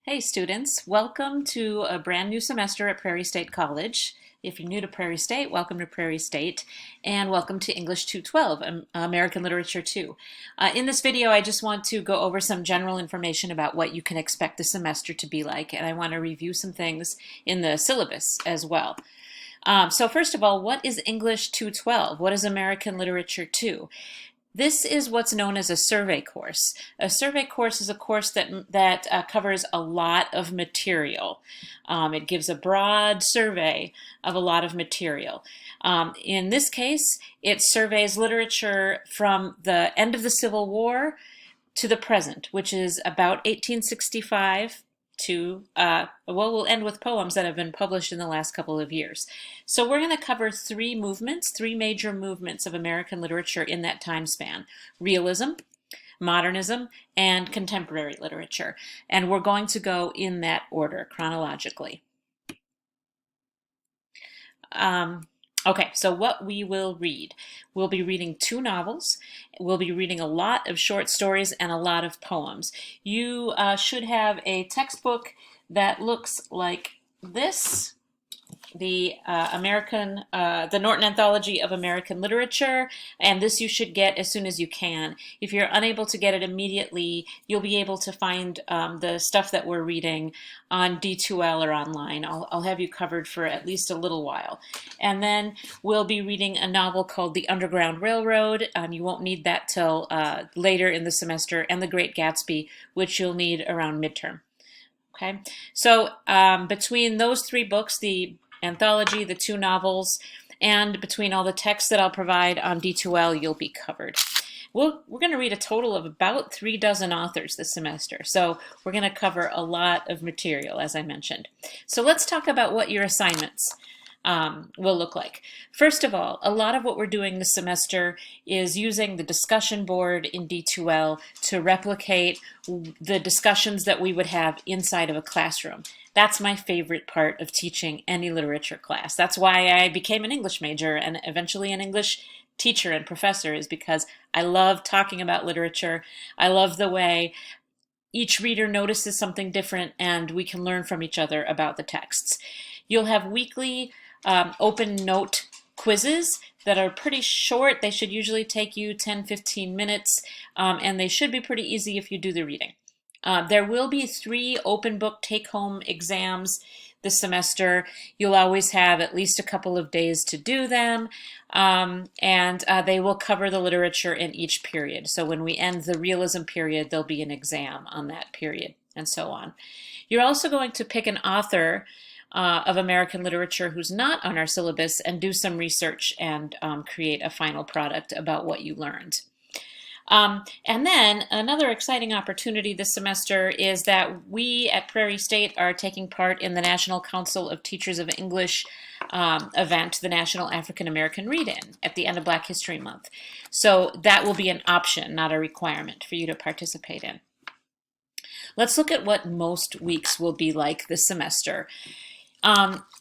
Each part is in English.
Hey students, welcome to a brand new semester at Prairie State College. If you're new to Prairie State, welcome to Prairie State, and welcome to English 212, American Literature 2. In this video, I just want to go over some general information about what you can expect the semester to be like, and I want to review some things in the syllabus as well. So first of all, what is English 212? What is American Literature 2? This is what's known as a survey course. A survey course is a course that covers a lot of material. It gives a broad survey of a lot of material. In this case, it surveys literature from the end of the Civil War to the present, which is about 1865 to, we'll end with poems that have been published in the last couple of years. So we're going to cover three major movements of American literature in that time span: realism, modernism, and contemporary literature. And we're going to go in that order chronologically. Okay, so what we will read. We'll be reading 2 novels. We'll be reading a lot of short stories and a lot of poems. You should have a textbook that looks like this. The Norton Anthology of American Literature, and this you should get as soon as you can. If you're unable to get it immediately, you'll be able to find the stuff that we're reading on D2L or online. I'll have you covered for at least a little while. And then we'll be reading a novel called The Underground Railroad. You won't need that till later in the semester, and The Great Gatsby, which you'll need around midterm. Okay, so between those 3 books, the anthology, the 2 novels, and between all the texts that I'll provide on D2L, you'll be covered. We're going to read a total of about 3 dozen authors this semester, so we're going to cover a lot of material, as I mentioned. So let's talk about what your assignments will look like. First of all, a lot of what we're doing this semester is using the discussion board in D2L to replicate the discussions that we would have inside of a classroom. That's my favorite part of teaching any literature class. That's why I became an English major and eventually an English teacher and professor, is because I love talking about literature. I love the way each reader notices something different and we can learn from each other about the texts. You'll have weekly open note quizzes that are pretty short. They should usually take you 10-15 minutes, and they should be pretty easy if you do the reading. There will be 3 open book take-home exams this semester. You'll always have at least a couple of days to do them, and they will cover the literature in each period. So when we end the realism period, there'll be an exam on that period, and so on. You're also going to pick an author of American literature who's not on our syllabus and do some research and create a final product about what you learned. And then another exciting opportunity this semester is that we at Prairie State are taking part in the National Council of Teachers of English event, the National African American Read-In, at the end of Black History Month. So that will be an option, not a requirement for you to participate in. Let's look at what most weeks will be like this semester.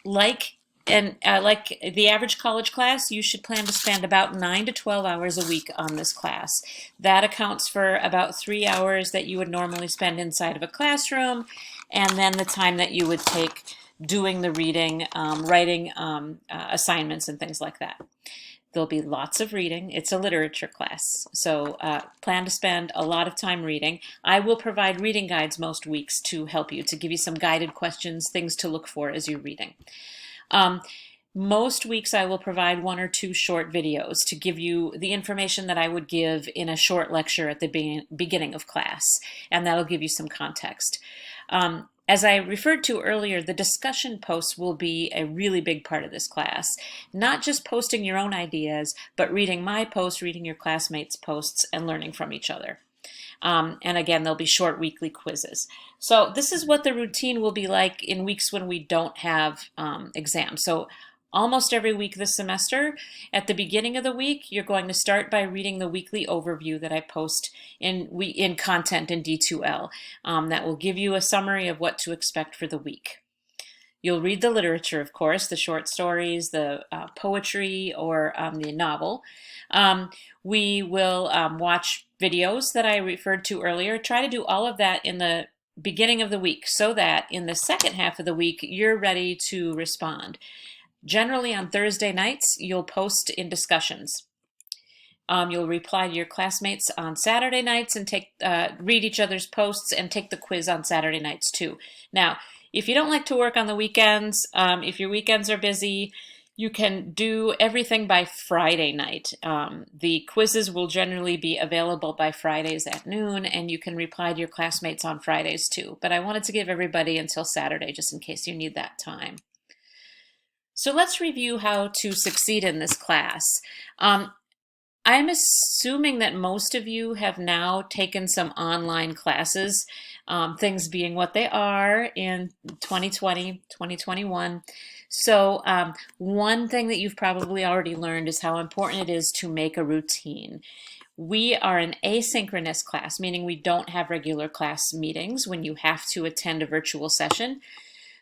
Like the average college class, you should plan to spend about 9 to 12 hours a week on this class. That accounts for about 3 hours that you would normally spend inside of a classroom, and then the time that you would take doing the reading, writing assignments and things like that. There'll be lots of reading. It's a literature class, so plan to spend a lot of time reading. I will provide reading guides most weeks to help you, to give you some guided questions, things to look for as you're reading. Most weeks I will provide 1 or 2 short videos to give you the information that I would give in a short lecture at the beginning of class, and that'll give you some context. As I referred to earlier, the discussion posts will be a really big part of this class. Not just posting your own ideas, but reading my posts, reading your classmates' posts, and learning from each other. And again, there'll be short weekly quizzes. So this is what the routine will be like in weeks when we don't have exams. So almost every week this semester, at the beginning of the week, you're going to start by reading the weekly overview that I post in content in D2L. That will give you a summary of what to expect for the week. You'll read the literature, of course, the short stories, the poetry, or the novel. We will watch videos that I referred to earlier. Try to do all of that in the beginning of the week so that in the second half of the week, you're ready to respond. Generally on Thursday nights, you'll post in discussions. You'll reply to your classmates on Saturday nights and read each other's posts and take the quiz on Saturday nights too. Now, if you don't like to work on the weekends, if your weekends are busy, you can do everything by Friday night. The quizzes will generally be available by Fridays at noon, and you can reply to your classmates on Fridays too. But I wanted to give everybody until Saturday just in case you need that time. So let's review how to succeed in this class. I'm assuming that most of you have now taken some online classes, things being what they are in 2020, 2021. So one thing that you've probably already learned is how important it is to make a routine. We are an asynchronous class, meaning we don't have regular class meetings when you have to attend a virtual session.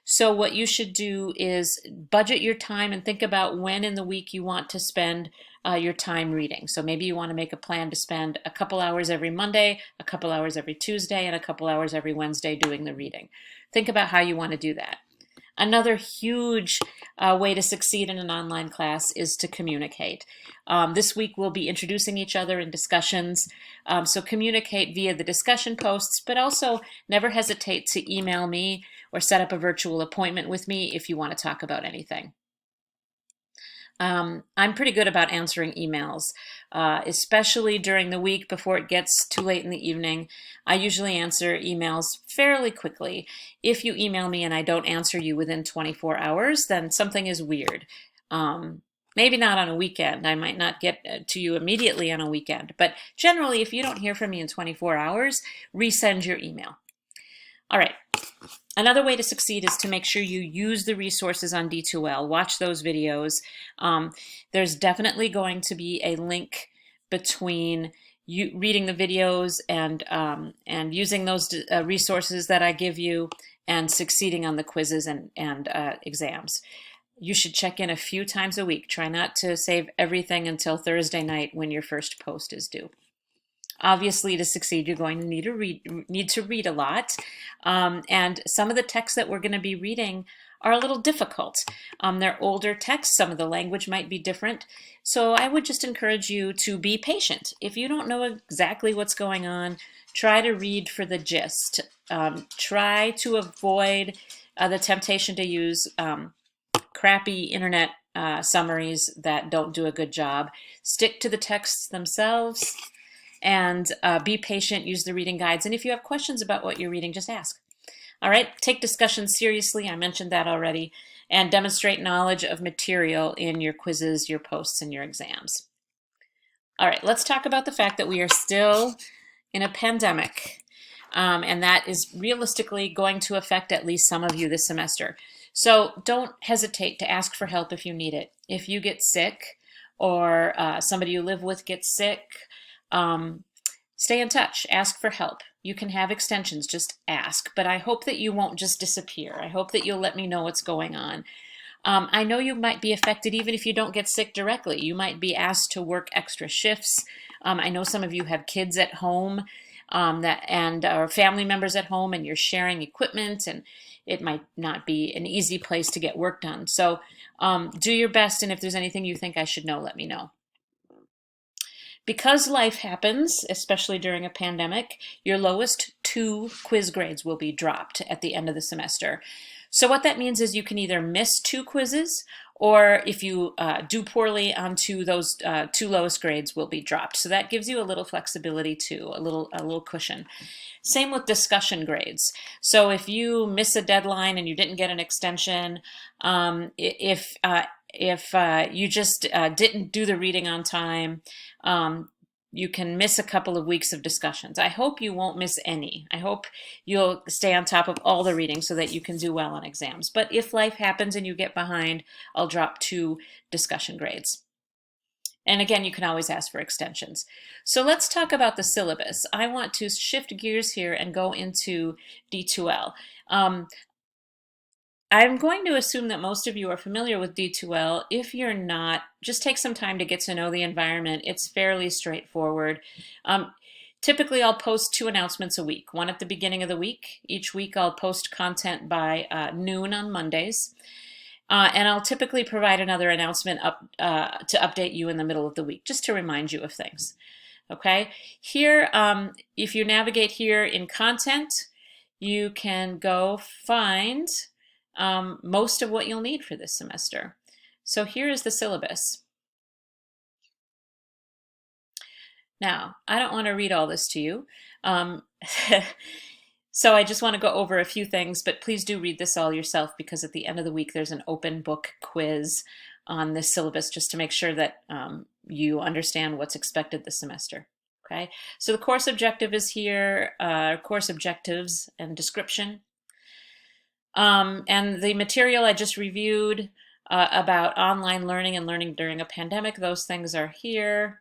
So what you should do is budget your time and think about when in the week you want to spend your time reading. So maybe you want to make a plan to spend a couple hours every Monday, a couple hours every Tuesday, and a couple hours every Wednesday doing the reading. Think about how you want to do that. Another huge way to succeed in an online class is to communicate. This week we'll be introducing each other in discussions, so communicate via the discussion posts, but also never hesitate to email me or set up a virtual appointment with me if you want to talk about anything. I'm pretty good about answering emails, especially during the week before it gets too late in the evening. I usually answer emails fairly quickly. If you email me and I don't answer you within 24 hours, then something is weird. Maybe not on a weekend. I might not get to you immediately on a weekend, but generally, if you don't hear from me in 24 hours, resend your email. All right. Another way to succeed is to make sure you use the resources on D2L. Watch those videos. There's definitely going to be a link between you reading the videos and using those resources that I give you and succeeding on the quizzes and exams. You should check in a few times a week. Try not to save everything until Thursday night when your first post is due. Obviously, to succeed, you're going to need to read a lot. And some of the texts that we're going to be reading are a little difficult. They're older texts. Some of the language might be different. So I would just encourage you to be patient. If you don't know exactly what's going on, try to read for the gist. Try to avoid the temptation to use crappy internet summaries that don't do a good job. Stick to the texts themselves. And be patient, use the reading guides. And if you have questions about what you're reading, just ask. All right, take discussion seriously. I mentioned that already. And demonstrate knowledge of material in your quizzes, your posts, and your exams. All right, let's talk about the fact that we are still in a pandemic. And that is realistically going to affect at least some of you this semester. So don't hesitate to ask for help if you need it. If you get sick or somebody you live with gets sick, stay in touch, ask for help. You can have extensions, just ask. But I hope that you won't just disappear. I hope that you'll let me know what's going on. I know you might be affected even if you don't get sick directly. You might be asked to work extra shifts. I know some of you have kids at home or family members at home, and you're sharing equipment, and it might not be an easy place to get work done. So do your best, and if there's anything you think I should know, let me know. Because life happens, especially during a pandemic, your lowest 2 quiz grades will be dropped at the end of the semester. So what that means is you can either miss 2 quizzes, or if you do poorly on those 2 lowest grades will be dropped. So that gives you a little flexibility too, a little cushion. Same with discussion grades. So if you miss a deadline and you didn't get an extension, if you just didn't do the reading on time, you can miss a couple of weeks of discussions. I hope you won't miss any. I hope you'll stay on top of all the reading so that you can do well on exams. But if life happens and you get behind, I'll drop 2 discussion grades. And again, you can always ask for extensions. So let's talk about the syllabus. I want to shift gears here and go into D2L. I'm going to assume that most of you are familiar with D2L. If you're not, just take some time to get to know the environment. It's fairly straightforward. Typically, I'll post 2 announcements a week, one at the beginning of the week. Each week, I'll post content by noon on Mondays. And I'll typically provide another announcement to update you in the middle of the week, just to remind you of things. Okay, here, if you navigate here in content, you can go find most of what you'll need for this semester. So here is the syllabus. Now, I don't want to read all this to you. So I just want to go over a few things, but please do read this all yourself, because at the end of the week there's an open book quiz on this syllabus, just to make sure that you understand what's expected this semester. Okay, so the course objective is here, course objectives and description. And the material I just reviewed about online learning and learning during a pandemic, those things are here.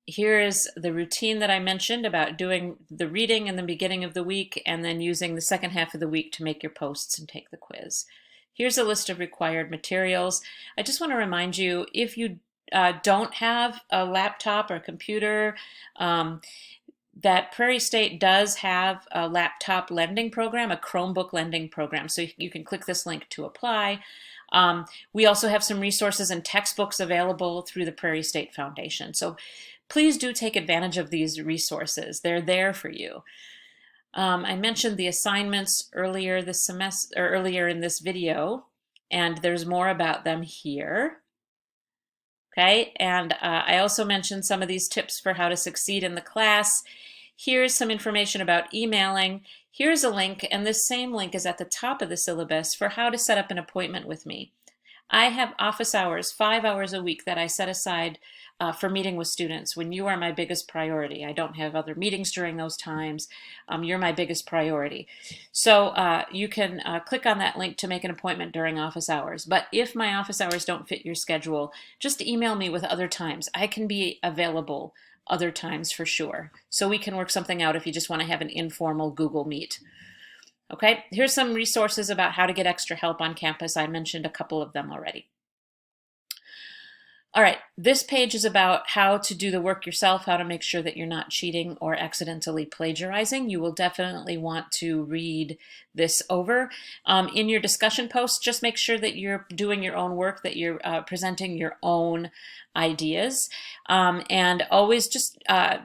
Here is the routine that I mentioned about doing the reading in the beginning of the week and then using the second half of the week to make your posts and take the quiz. Here's a list of required materials. I just want to remind you, if you don't have a laptop or computer, that Prairie State does have a laptop lending program, a Chromebook lending program. So you can click this link to apply. We also have some resources and textbooks available through the Prairie State Foundation. So please do take advantage of these resources. They're there for you. I mentioned the assignments earlier this semester, or earlier in this video, and there's more about them here. Okay, and I also mentioned some of these tips for how to succeed in the class. Here's some information about emailing. Here's a link, and this same link is at the top of the syllabus, for how to set up an appointment with me. I have office hours, 5 hours a week, that I set aside for meeting with students when you are my biggest priority. I don't have other meetings during those times. You're my biggest priority. So you can click on that link to make an appointment during office hours. But if my office hours don't fit your schedule, just email me with other times. I can be available other times for sure. So we can work something out if you just want to have an informal Google Meet. Okay, here's some resources about how to get extra help on campus. I mentioned a couple of them already. All right, this page is about how to do the work yourself, how to make sure that you're not cheating or accidentally plagiarizing. You will definitely want to read this over. In your discussion posts, just make sure that you're doing your own work, that you're presenting your own ideas, and always just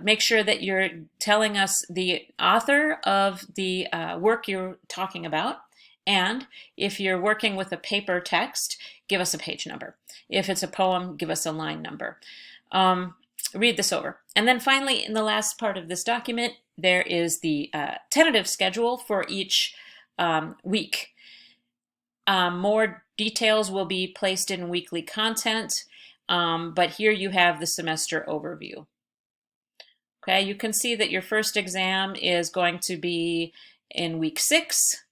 make sure that you're telling us the author of the work you're talking about. And if you're working with a paper text, give us a page number. If it's a poem, give us a line number. Read this over. And then finally, in the last part of this document, there is the tentative schedule for each week. More details will be placed in weekly content, but here you have the semester overview. Okay, you can see that your first exam is going to be in week 6.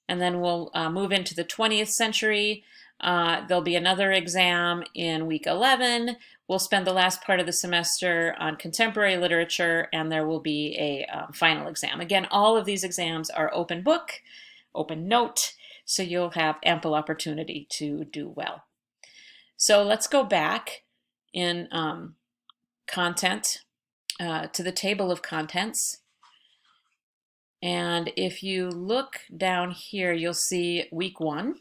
And then we'll move into the 20th century. There'll be another exam in week 11. We'll spend the last part of the semester on contemporary literature, and there will be a final exam. Again, all of these exams are open book, open note, so you'll have ample opportunity to do well. So let's go back in content to the table of contents. And if you look down here, you'll see week 1.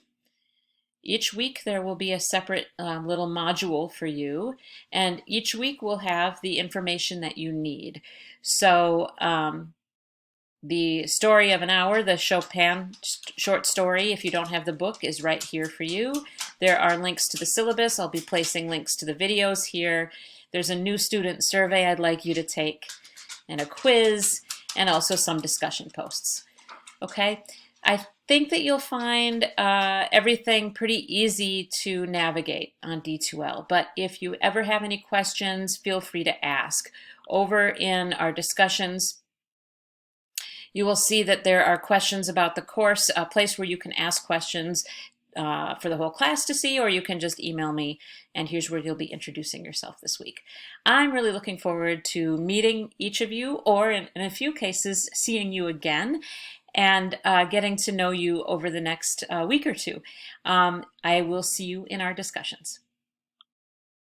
Each week there will be a separate little module for you, and each week will have the information that you need. So the story of an hour, the Chopin short story, if you don't have the book, is right here for you. There are links to the syllabus. I'll be placing links to the videos here. There's a new student survey I'd like you to take, and a quiz, and also some discussion posts. Okay, I think that you'll find everything pretty easy to navigate on D2L, but if you ever have any questions, feel free to ask. Over in our discussions, you will see that there are questions about the course, a place where you can ask questions for the whole class to see, or you can just email me, and here's where you'll be introducing yourself this week. I'm really looking forward to meeting each of you, or in a few cases, seeing you again, and getting to know you over the next week or two. I will see you in our discussions.